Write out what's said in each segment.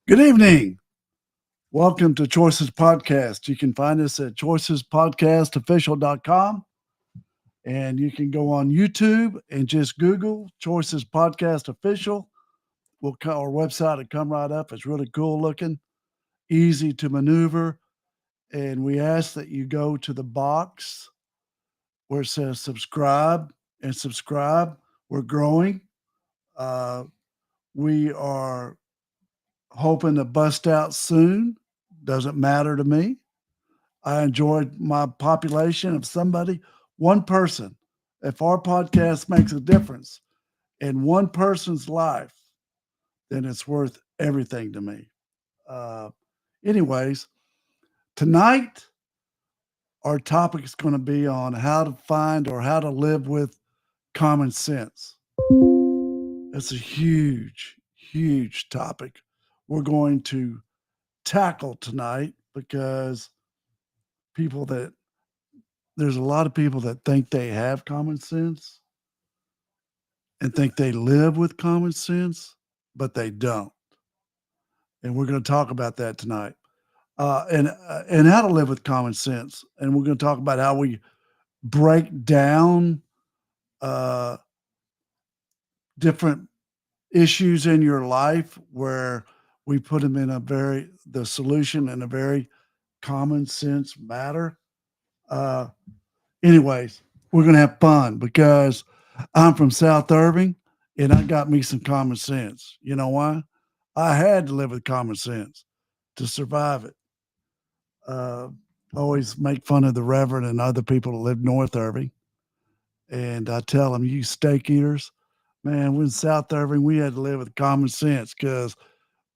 Good evening. Welcome to Choices Podcast. You can find us at choicespodcastofficial.com, and you can go on YouTube and just Google Choices Podcast Official. Our website will come right up. It's really cool looking, easy to maneuver. And we ask that you go to the box where it says subscribe and subscribe. We're growing. Uh, we are hoping to bust out soon. Doesn't matter to me. I enjoyed my population of somebody, one person. If our podcast makes a difference in one person's life, then it's worth everything to me. Uh, anyways, tonight our topic is going to be on how to find or how to live with common sense. It's a huge, huge topic we're going to tackle tonight because people that there's a lot of people that think they have common sense and think they live with common sense, but they don't. And we're going to talk about that tonight, and how to live with common sense. And we're going to talk about how we break down uh, different issues in your life where we put them in the solution in a very common sense matter. Uh, anyways, we're going to have fun because I'm from South Irving and I got me some common sense. You know why? I had to live with common sense to survive it. Uh, Always make fun of the Reverend and other people that live North Irving. And I tell them, you steak eaters, man, we're in South Irving. We had to live with common sense because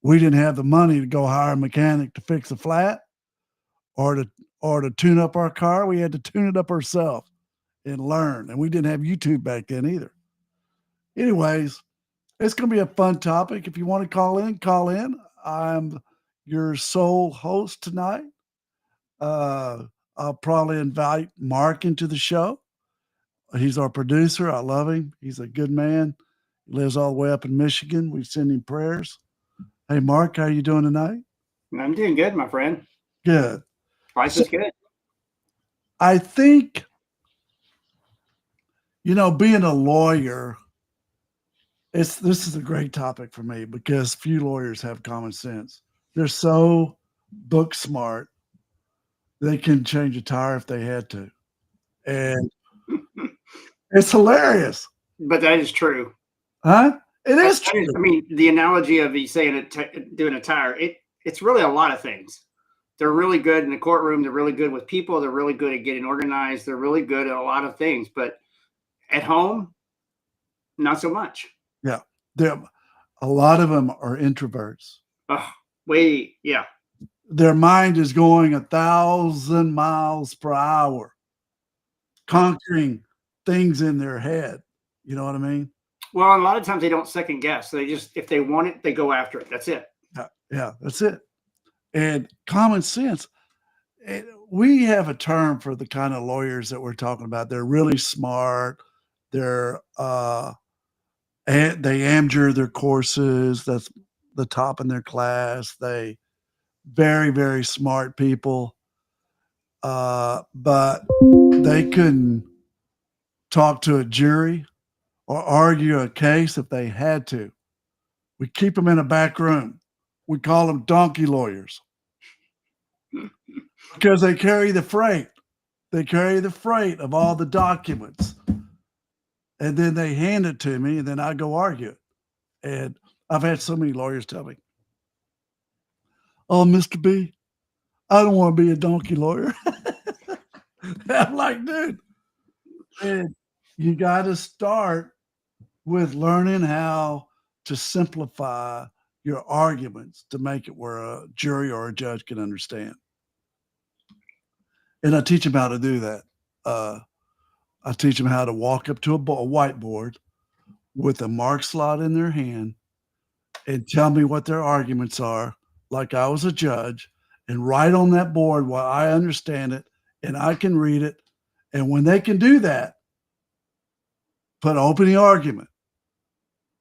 we didn't have the money to go hire a mechanic to fix a flat or to tune up our car. We had to tune it up ourselves and learn. And we didn't have YouTube back then either. Anyways, it's going to be a fun topic. If you want to call in, call in. I'm your sole host tonight. Uh, I'll probably invite Mark into the show. He's our producer. I love him. He's a good man. He lives all the way up in Michigan. We send him prayers. Hey, Mark, how you doing tonight? I'm doing good, my friend. Good. Life So is good. I think, being a lawyer, this is a great topic for me because few lawyers have common sense. They're so book smart, they can change a tire if they had to. And it's hilarious. But that is true. Huh? It That, is that is, true. I mean, the analogy of you saying doing a tire, it's really a lot of things. They're really good in the courtroom. They're really good with people. They're really good at getting organized. They're really good at a lot of things. But at home, not so much. Yeah. There, a lot of them are introverts. Oh, yeah. Their mind is going 1,000 miles per hour, conquering things in their head. You know what I mean? Well, a lot of times they don't second guess. They just, if they want it, they go after it. That's it. Yeah, that's it. And common sense. We have a term for the kind of lawyers that we're talking about. They're really smart. They're they amateur their courses. That's the top in their class. They very, very smart people. But they couldn't talk to a jury or argue a case if they had to. We keep them in a back room. We call them donkey lawyers because they carry the freight. They carry the freight of all the documents. And then they hand it to me, and then I go argue it. And I've had so many lawyers tell me, "Oh, Mr. B, I don't want to be a donkey lawyer." I'm like, dude, and you got to start with learning how to simplify your arguments to make it where a jury or a judge can understand. And I teach them how to do that. I teach them how to walk up to a whiteboard with a mark slot in their hand and tell me what their arguments are, like I was a judge, and write on that board while I understand it and I can read it. And when they can do that, put opening argument.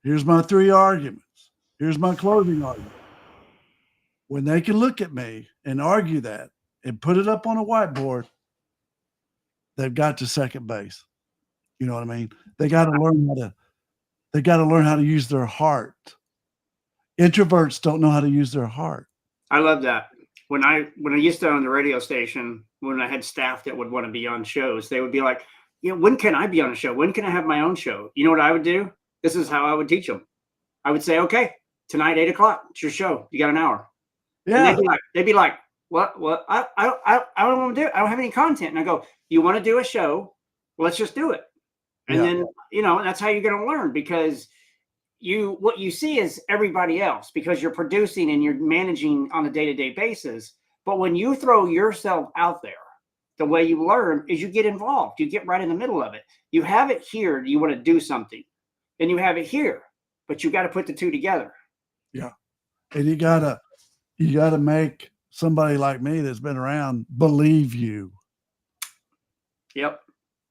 Here's my three arguments. Here's my closing argument. when they can look at me and argue that and put it up on a whiteboard, they've got to second base. You know what I mean? They got to learn how to use their heart. Introverts don't know how to use their heart. I love that. When I used to own the radio station, when I had staff that would want to be on shows, they would be like, when can I be on a show? When can I have my own show? You know what I would do? This is how I would teach them. I would say, okay, tonight, 8:00, it's your show. You got an hour. Yeah. And they'd be like, what? I don't want to do it. I don't have any content. And I go, you want to do a show? Let's just do it. And then, that's how you're going to learn, because what you see is everybody else, because you're producing and you're managing on a day-to-day basis. But when you throw yourself out there, the way you learn is you get involved. You get right in the middle of it. You have it here. You want to do something, and you have it here, but you got to put the two together. Yeah. And you gotta make somebody like me that's been around believe you. Yep.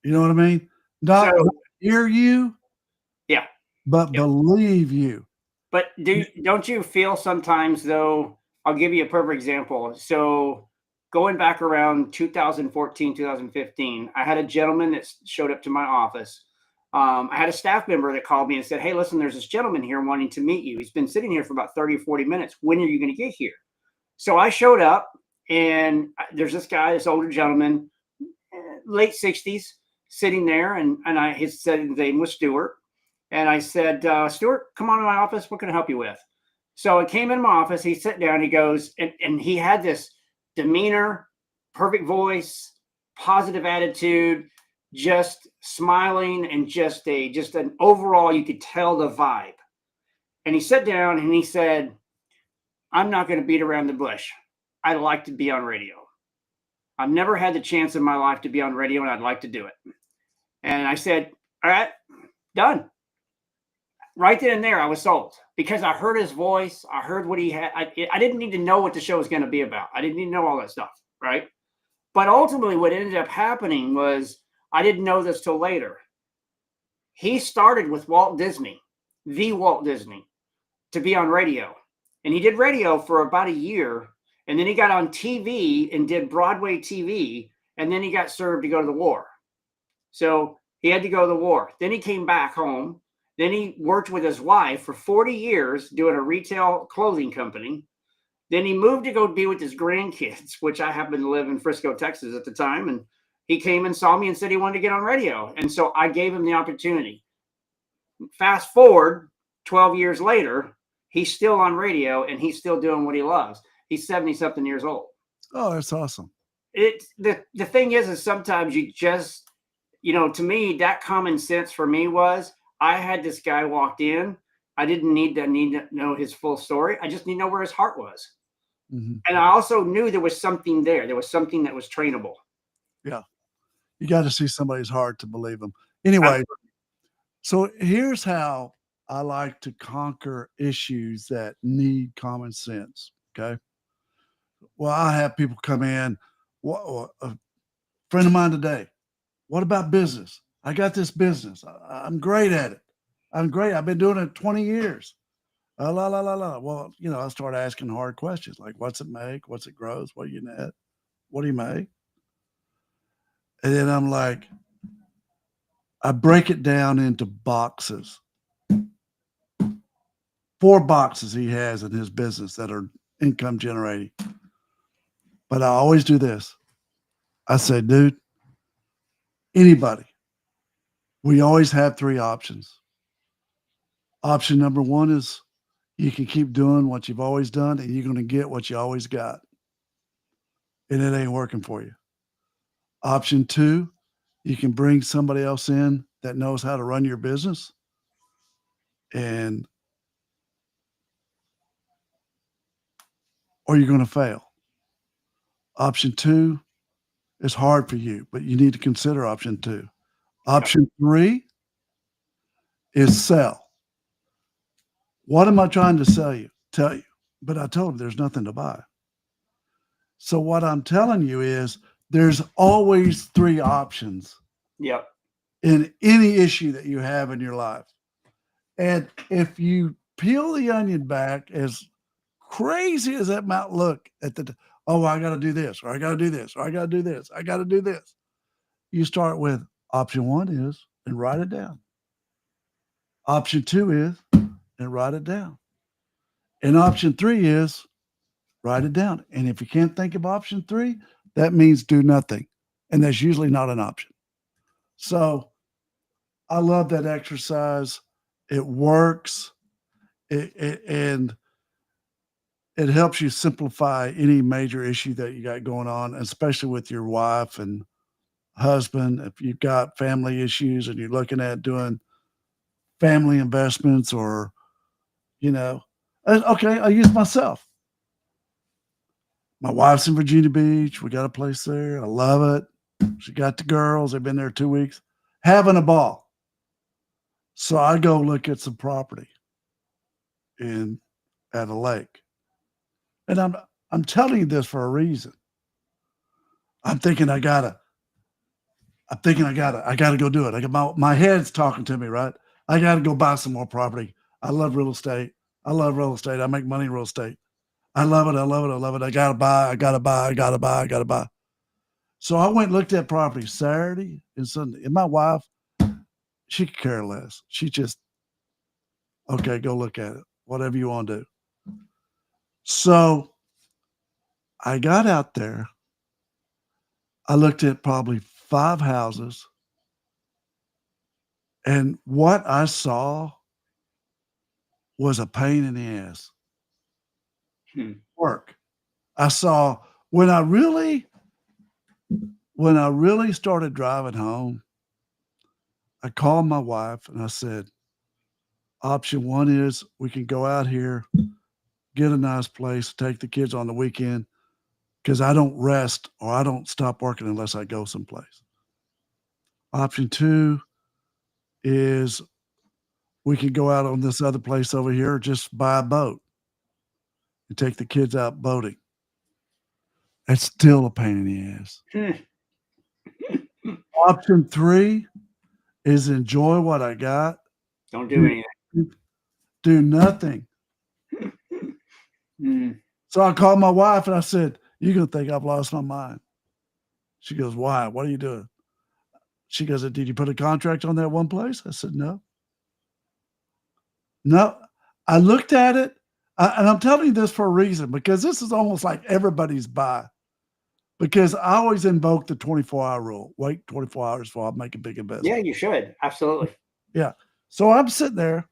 You know what I mean? Not hear you. Yeah. But believe you. But don't you feel sometimes, though? I'll give you a perfect example. So going back around 2014, 2015, I had a gentleman that showed up to my office. I had a staff member that called me and said, hey, listen, there's this gentleman here wanting to meet you. He's been sitting here for about 30 or 40 minutes. When are you going to get here? So I showed up, and there's this guy, this older gentleman, late 60s, sitting there. And his name was Stuart. And I said, Stuart, come on to my office. What can I help you with? So I came in my office. He sat down. He goes, and he had this demeanor, perfect voice, positive attitude, just smiling, and just an overall, you could tell the vibe. And he sat down and he said, I'm not going to beat around the bush. I'd like to be on radio. I've never had the chance in my life to be on radio, and I'd like to do it. And I said, all right, done. Right then and there, I was sold, because I heard his voice. I heard what he had. I didn't need to know what the show was going to be about. I didn't need to know all that stuff, right? But ultimately, what ended up happening was, I didn't know this till later. He started with Walt Disney, the Walt Disney, to be on radio. And he did radio for about a year. And then he got on TV and did Broadway TV. And then he got served to go to the war. So he had to go to the war. Then he came back home. Then he worked with his wife for 40 years doing a retail clothing company. Then he moved to go be with his grandkids, which I happened to live in Frisco, Texas at the time. And he came and saw me and said he wanted to get on radio. And so I gave him the opportunity. Fast forward 12 years later, he's still on radio, and he's still doing what he loves. He's 70-something years old. Oh, that's awesome. The thing is sometimes you just, to me, that common sense for me was, I had this guy walked in. I didn't need to know his full story. I just need to know where his heart was. Mm-hmm. And I also knew there was something there. There was something that was trainable. Yeah. You got to see somebody's heart to believe them. Anyway, so here's how I like to conquer issues that need common sense. Okay. Well, I have people come in. A friend of mine today. What about business? I got this business. I'm great at it. I'm great. I've been doing it 20 years. Well, I start asking hard questions like, what's it make? What's it gross? What do you net? What do you make? And then I'm like, I break it down into boxes. 4 boxes he has in his business that are income generating. But I always do this. I say, dude, anybody, we always have 3 options. Option number 1 is you can keep doing what you've always done, and you're going to get what you always got. And it ain't working for you. Option 2, you can bring somebody else in that knows how to run your business, or you're going to fail. Option 2 is hard for you, but you need to consider option 2. Option 3 is sell. What am I trying to tell you? But I told him there's nothing to buy. So what I'm telling you is there's always 3 options. Yep. In any issue that you have in your life. And if you peel the onion back as crazy as that might look oh, I got to do this, or I got to do this, or I got to do this, I got to do this. You start with option 1 is, and write it down. Option 2 is, and write it down. And option 3 is, write it down. And if you can't think of option 3, that means do nothing. And that's usually not an option. So I love that exercise. It works. And it helps you simplify any major issue that you got going on, especially with your wife and husband. If you've got family issues and you're looking at doing family investments or, okay, I'll use myself. My wife's in Virginia Beach. We got a place there. I love it. She got the girls. They've been there 2 weeks, having a ball. So I go look at some property at a lake. And I'm telling you this for a reason. I'm thinking I gotta go do it. I got my head's talking to me, right? I gotta go buy some more property. I love real estate. I make money in real estate. I love it. I gotta buy. So I went and looked at property Saturday and Sunday. And my wife, she could care less. She just, okay, go look at it. Whatever you want to do. So I got out there. I looked at probably 5 houses. And what I saw was a pain in the ass. Work. I saw when I really started driving home, I called my wife and I said, option 1 is we can go out here, get a nice place, take the kids on the weekend, because I don't rest or I don't stop working unless I go someplace. Option 2 is we could go out on this other place over here or just buy a boat and take the kids out boating. It's still a pain in the ass. Option 3 is enjoy what I got. Don't do anything. Do nothing. So I called my wife and I said, you're going to think I've lost my mind. She goes, why? What are you doing? She goes, did you put a contract on that one place? I said, no. No. I looked at it, and I'm telling you this for a reason, because this is almost like everybody's buy. Because I always invoke the 24-hour rule. Wait 24 hours before I make a big investment. Yeah, you should. Absolutely. Yeah. So I'm sitting there,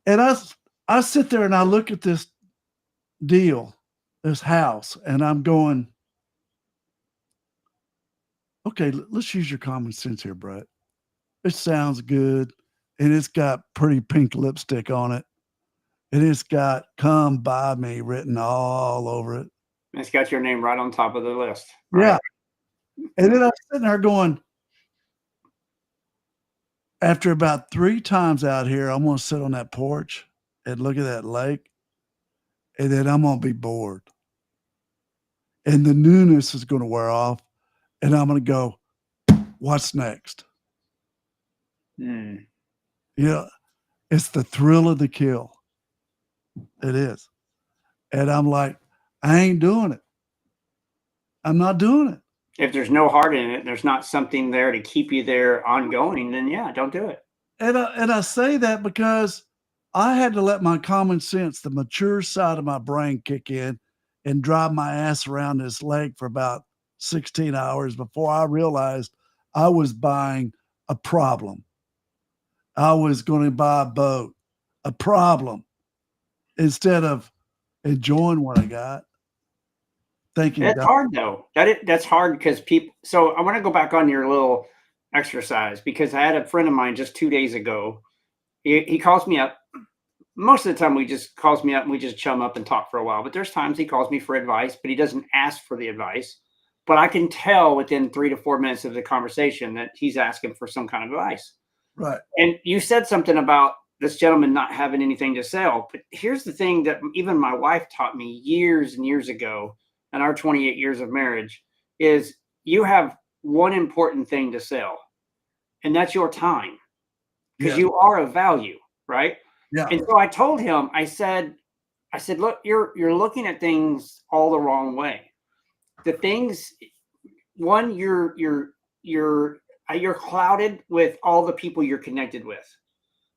and I sit there and I look at this deal, this house, and I'm going, okay, let's use your common sense here, Brett. It sounds good, and it's got pretty pink lipstick on it, and it's got "Come By Me" written all over it. It's got your name right on top of the list. Right? Yeah. And then I'm sitting there going, after about 3 times out here, I'm going to sit on that porch and look at that lake, and then I'm going to be bored. And the newness is going to wear off, and I'm going to go, what's next? It's the thrill of the kill. It is. And I'm like, I ain't doing it. I'm not doing it. If there's no heart in it, there's not something there to keep you there ongoing, then yeah, don't do it. And I say that because I had to let my common sense, the mature side of my brain, kick in and drive my ass around this lake for about 16 hours before I realized I was buying a problem. I was going to buy a boat, a problem, instead of enjoying what I got. Thinking that's hard though. That's hard because people. So I want to go back on your little exercise, because I had a friend of mine just 2 days ago. He calls me up. Most of the time, he just calls me up and we just chum up and talk for a while. But there's times he calls me for advice, but he doesn't ask for the advice. But I can tell within 3 to 4 minutes of the conversation that he's asking for some kind of advice. Right. And you said something about this gentleman not having anything to sell. But here's the thing that even my wife taught me years and years ago in our 28 years of marriage is you have one important thing to sell, and that's your time, because you are of value, right? Yeah. And so I told him, I said, I said, look, you're looking at things all the wrong way. The things, one, you're clouded with all the people you're connected with,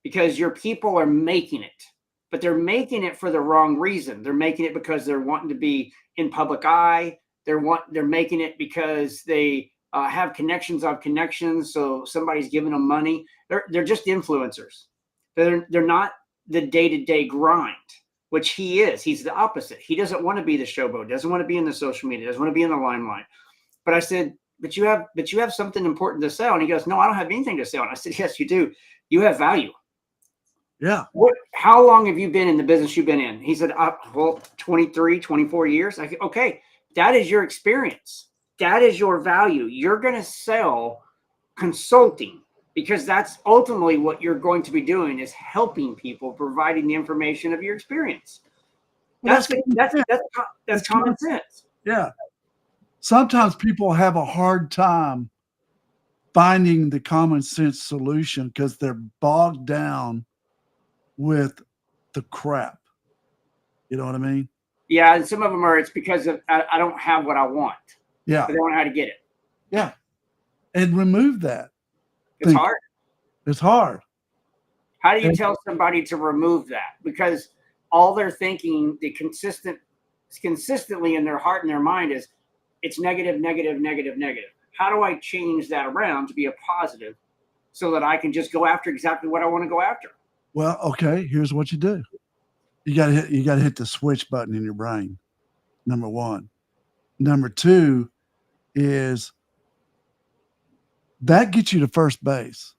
because your people are making it, but they're making it for the wrong reason. They're making it because they're wanting to be in public eye. They're making it because they have connections of connections. So somebody's giving them money. They're just influencers. They're not the day-to-day grind, which he is. He's the opposite. He doesn't want to be the showboat, doesn't want to be in the social media, doesn't want to be in the limelight. But I said, but you have something important to sell. And he goes, no, I don't have anything to sell. And I said, yes, you do. You have value. Yeah. How long have you been in the business you've been in? He said, well, 23, 24 years. I said, okay, that is your experience. That is your value. You're going to sell consulting, because that's ultimately what you're going to be doing, is helping people, providing the information of your experience. Well, That's common sense. Yeah. Sometimes people have a hard time finding the common sense solution because they're bogged down with the crap. You know what I mean? Yeah, and some of them are, it's because I don't have what I want. Yeah. But they don't know how to get it. Yeah. And remove that. It's hard. It's hard. How do you tell somebody to remove that? Because all they're thinking, consistently in their heart and their mind is, it's negative, negative, negative, negative. How do I change that around to be a positive so that I can just go after exactly what I want to go after? Well, okay, here's what you do. You gotta hit the switch button in your brain. Number one. Number two is that gets you to first base.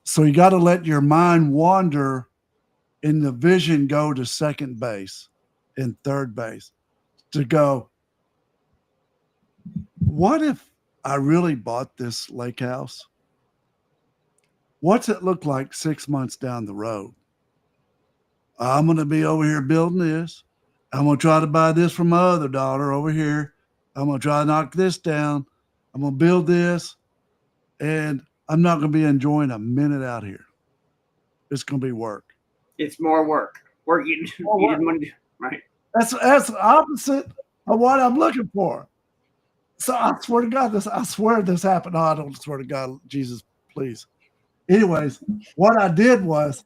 So you got to let your mind wander and the vision go to second base and third base to go, what if I really bought this lake house? What's it look like 6 months down the road? I'm going to be over here building this. I'm going to try to buy this from my other daughter over here. I'm going to try to knock this down. I'm going to build this. And I'm not going to be enjoying a minute out here. It's going to be work. It's more work. Work you didn't want to do. Right. That's the opposite of what I'm looking for. So I swear to God, I swear this happened. No, I don't swear to God, Jesus, please. Anyways, what I did was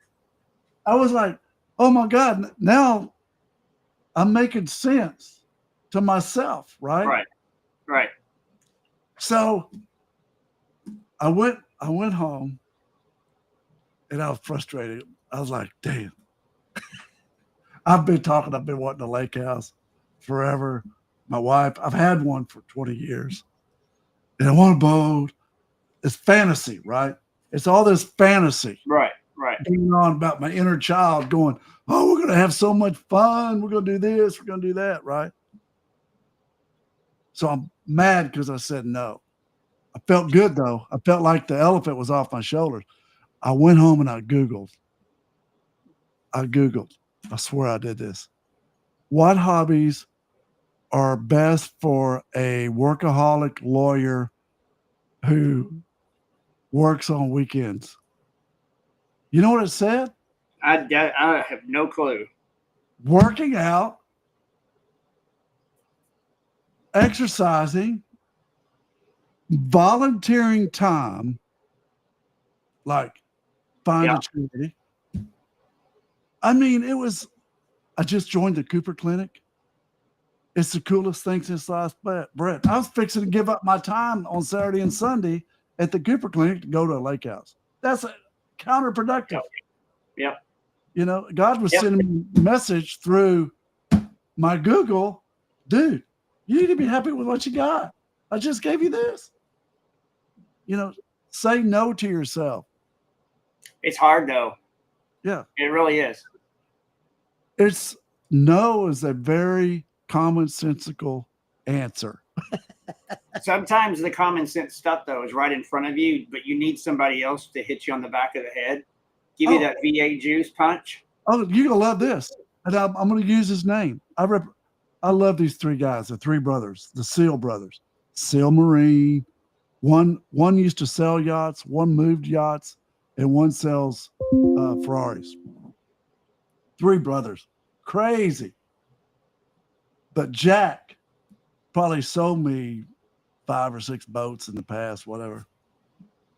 I was like, oh my God, now I'm making sense to myself, right? Right. So I went home and I was frustrated. I was like, damn. I've been wanting a lake house forever. My wife, I've had one for 20 years. And I want a boat. It's fantasy, right? It's all this fantasy. Right. Going on about my inner child going, oh, we're going to have so much fun. We're going to do this. We're going to do that, right? So I'm mad because I said no. I felt good, though. I felt like the elephant was off my shoulders. I went home and I Googled. I swear I did this. What hobbies are best for a workaholic lawyer who works on weekends? You know what it said? I have no clue. Working out, exercising, volunteering time, like find a charity. I mean, I just joined the Cooper Clinic. It's the coolest thing since sliced bread. I was fixing to give up my time on Saturday and Sunday at the Cooper Clinic to go to a lake house. That's counterproductive. Yep. You know, God was sending me a message through my Google, dude, you need to be happy with what you got. I just gave you this. You know, say no to yourself. It's hard though. Yeah. It really is. No is a very commonsensical answer. Sometimes the common sense stuff though is right in front of you, but you need somebody else to hit you on the back of the head, give you that V8 juice punch. Oh, you're gonna love this, and I'm going to use his name. I love these three guys, the three brothers, the Seal brothers, Seal Marine. One used to sell yachts, one moved yachts, and one sells Ferraris. Three brothers. crazy. But Jack probably sold me 5 or 6 boats in the past, whatever.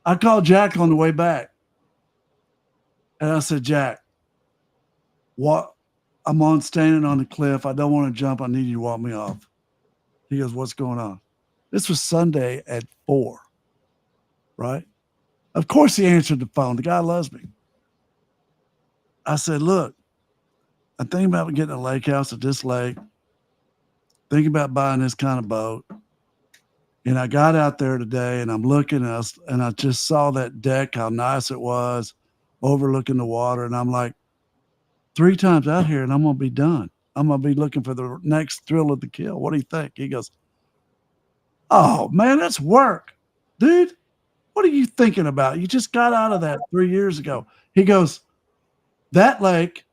I called Jack on the way back. And I said, Jack, what? I'm standing on the cliff. I don't want to jump. I need you to walk me off. He goes, what's going on? This was Sunday at 4, right? Of course he answered the phone. The guy loves me. I said, look, I'm thinking about getting a lake house at this lake. Thinking about buying this kind of boat. And I got out there today and I'm looking and I just saw that deck, how nice it was, overlooking the water. And I'm like, 3 times out here and I'm going to be done. I'm going to be looking for the next thrill of the kill. What do you think? He goes, oh, man, that's work. Dude, what are you thinking about? You just got out of that 3 years ago. He goes, that lake,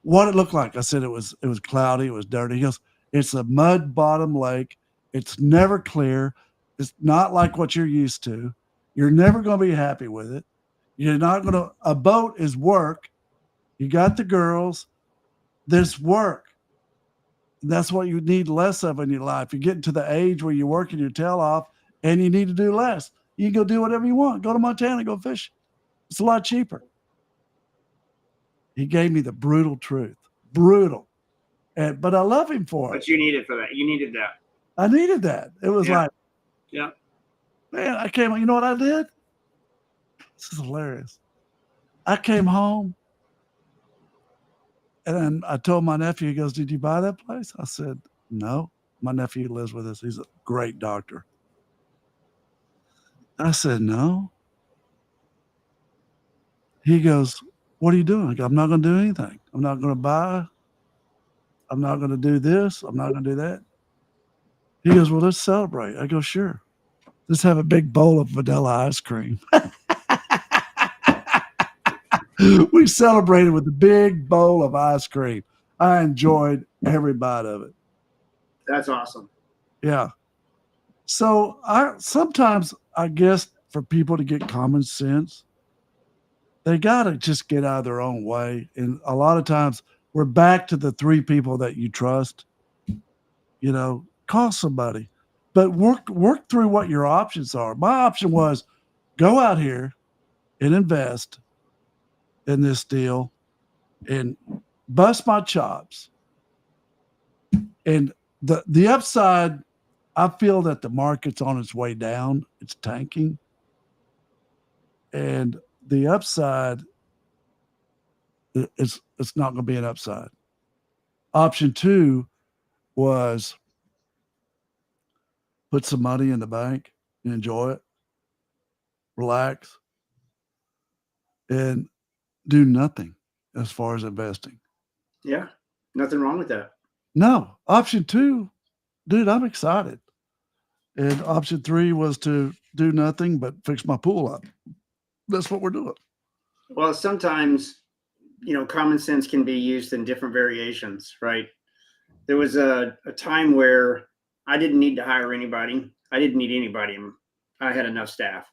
what it looked like. I said it was cloudy. It was dirty. He goes, it's a mud bottom lake. It's never clear. It's not like what you're used to. You're never going to be happy with it. You're not going to, a boat is work. You got the girls. There's work. That's what you need less of in your life. You're getting to the age where you're working your tail off and you need to do less. You can go do whatever you want. Go to Montana, go fish. It's a lot cheaper. He gave me the brutal truth. Brutal. But I love him for it. But you needed for that. You needed that. I needed that. It was like, yeah, man, I came, you know what I did? This is hilarious. I came home and I told my nephew, he goes, did you buy that place? I said, no. My nephew lives with us. He's a great doctor. I said, no. He goes, what are you doing? I go, I'm not going to do anything. I'm not going to buy. I'm not going to do this. I'm not going to do that. He goes, well, let's celebrate. I go, sure. Let's have a big bowl of vanilla ice cream. We celebrated with a big bowl of ice cream. I enjoyed every bite of it. That's awesome. Yeah. So sometimes I guess for people to get common sense, they got to just get out of their own way. And a lot of times we're back to the 3 people that you trust. You know, call somebody, but work through what your options are. My option was go out here and invest in this deal and bust my chops. And the upside, I feel that the market's on its way down. It's tanking. And the upside, it's not going to be an upside. Option 2 was put some money in the bank and enjoy it, relax, and do nothing as far as investing. Yeah, nothing wrong with that. No. Option 2, dude, I'm excited. And option 3 was to do nothing but fix my pool up. That's what we're doing. Well, sometimes, common sense can be used in different variations, right? There was a time where I didn't need to hire anybody. I didn't need anybody. I had enough staff.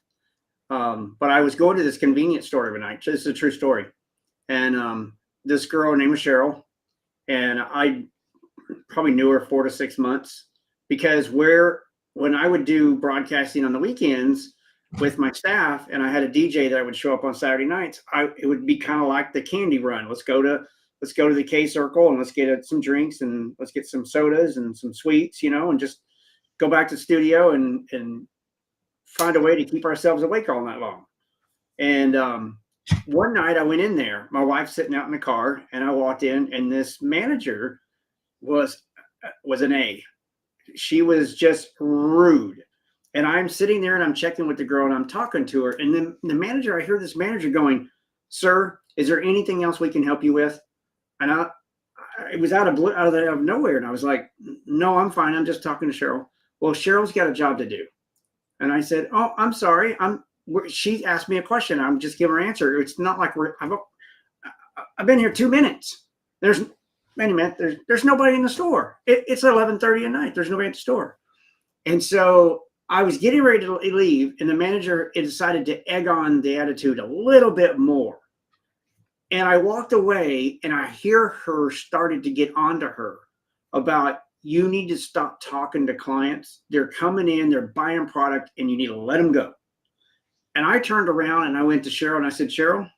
But I was going to this convenience store every night. This is a true story. And this girl named Cheryl, and I probably knew her 4 to 6 months, because when I would do broadcasting on the weekends with my staff and I had a DJ that would show up on Saturday nights, it would be kind of like the candy run. Let's go to the K Circle and let's get some drinks and let's get some sodas and some sweets, and just go back to the studio and find a way to keep ourselves awake all night long. And one night I went in there, my wife's sitting out in the car, and I walked in, and this manager was an A. She was just rude. And I'm sitting there and I'm checking with the girl and I'm talking to her. And then I hear this manager going, sir, is there anything else we can help you with? And it was out of nowhere. And I was like, no, I'm fine. I'm just talking to Cheryl. Well, Cheryl's got a job to do. And I said, oh, I'm sorry. She asked me a question. I'm just giving her an answer. It's not like I've been here 2 minutes. There's nobody in the store. It's 11:30 at night. There's nobody at the store. And so I was getting ready to leave, and the manager decided to egg on the attitude a little bit more. And I walked away and I hear her started to get onto her about, you need to stop talking to clients. They're coming in, they're buying product, and you need to let them go. And I turned around and I went to Cheryl and I said, Cheryl,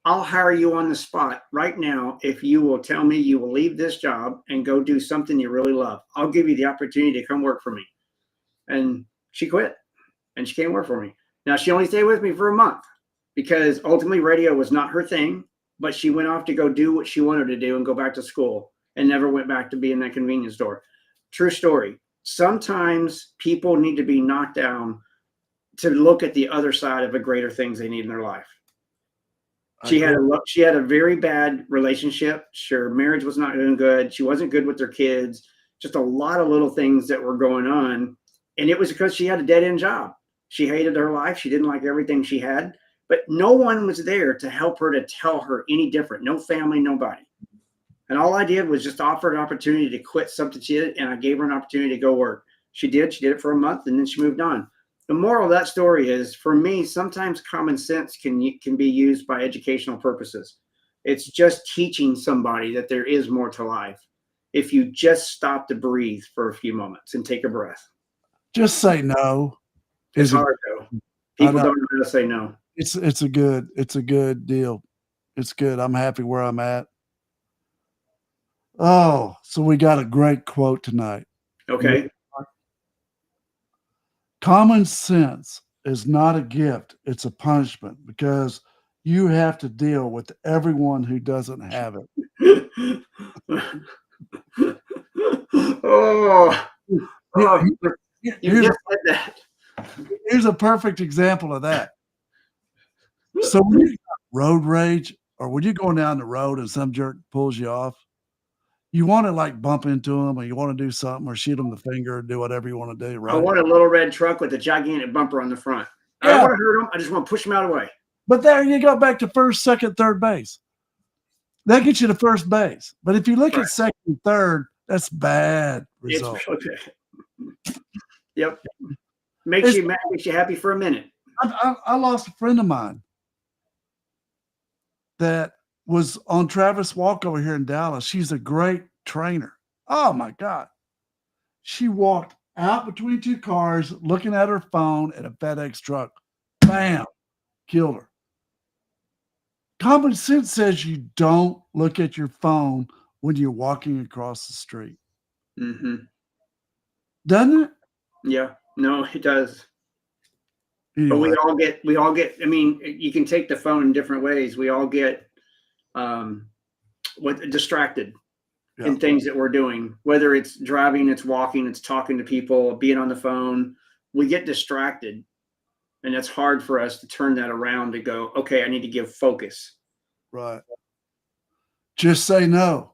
I'll hire you on the spot right now if you will tell me you will leave this job and go do something you really love. I'll give you the opportunity to come work for me. And she quit and she came work for me. Now, she only stayed with me for a month because ultimately radio was not her thing, but she went off to go do what she wanted to do and go back to school and never went back to be in that convenience store. True story. Sometimes people need to be knocked down to look at the other side of the greater things they need in their life. She had a very bad relationship. Her marriage was not doing good. She wasn't good with her kids. Just a lot of little things that were going on. And it was because she had a dead end job. She hated her life. She didn't like everything she had, but no one was there to help her, to tell her any different. No family, nobody. And all I did was just offer an opportunity to quit something she did. And I gave her an opportunity to go work. She did it for a month and then she moved on. The moral of that story is, for me, sometimes common sense can be used by educational purposes. It's just teaching somebody that there is more to life if you just stop to breathe for a few moments and take a breath. Just say no. It's hard though. People don't know how to say no. It's a good deal. It's good. I'm happy where I'm at. Oh, so we got a great quote tonight. Okay. Common sense is not a gift, it's a punishment, because you have to deal with everyone who doesn't have it. You just said that. Here's a perfect example of that. So when you got road rage, or when you're going down the road and some jerk pulls you off, you want to like bump into them, or you want to do something, or shoot them the finger, or do whatever you want to do, right? I want a little red truck with a gigantic bumper on the front. I don't want to hurt them. I just want to push them out of the way. But there you go, back to first, second, third base. That gets you to first base. But if you look at second and third, that's bad result. It's okay. Yep. Makes you happy for a minute. I lost a friend of mine that was on Travis Walk over here in Dallas. She's a great trainer. Oh my God. She walked out between two cars looking at her phone at a FedEx truck. Bam, killed her. Common sense says you don't look at your phone when you're walking across the street. Mm-hmm. Doesn't it? Yeah, no, it does. Anyway. But we all get, I mean, you can take the phone in different ways. We all get distracted in things that we're doing, whether it's driving, it's walking, it's talking to people, being on the phone. We get distracted, and it's hard for us to turn that around to go, okay, I need to give focus. Right. Just say no.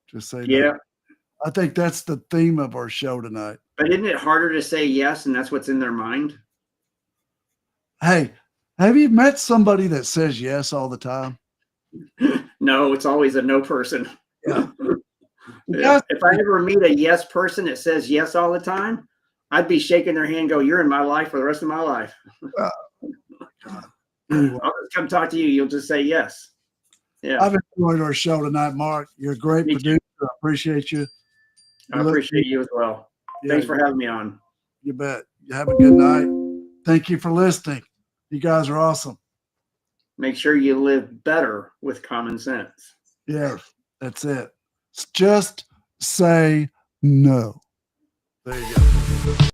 Just say no. Yeah. I think that's the theme of our show tonight. But isn't it harder to say yes, and that's what's in their mind? Hey, have you met somebody that says yes all the time? No, it's always a no person. Yeah. Yeah. If I ever meet a yes person that says yes all the time, I'd be shaking their hand and go, you're in my life for the rest of my life. Anyway. I'll just come talk to you. You'll just say yes. Yeah. I've enjoyed our show tonight, Mark. You're a great producer. I appreciate you. I appreciate you as well. Yeah, thanks for having me on. You bet. You have a good night. Thank you for listening. You guys are awesome. Make sure you live better with common sense. Yeah, that's it. Just say no. There you go.